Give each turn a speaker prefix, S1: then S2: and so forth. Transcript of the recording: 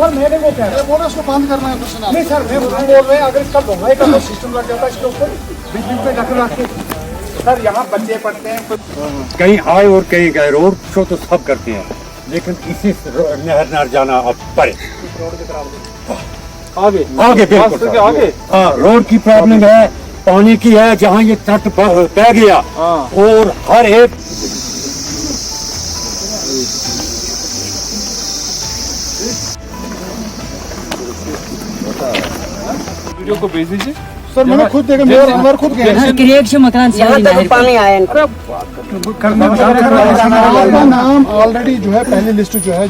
S1: sir मैंने वो कह रहा है उसको बंद करना है नहीं सर मैं बोल रहे हैं अगर इसका धुआं का सिस्टम लग जाता है इसके ऊपर बिजली पे ढक रख के सर यहाँ बच्चे पढ़ते हैं
S2: कहीं आए और कहीं गए रोड शो तो सब करते हैं लेकिन किसी नहर जाना अब पड़े
S1: आगे
S2: आगे बिल्कुल
S1: आगे
S2: हाँ रोड की प्रॉब्लम है पानी की है जहाँ ये तट बह गया और हर एक
S1: वीडियो को भेज दीजिए सर मैंने खुद देखा मेरे खुद गए
S3: मकान यहाँ तक पानी आया
S1: नाम ऑलरेडी जो है पहली लिस्ट जो है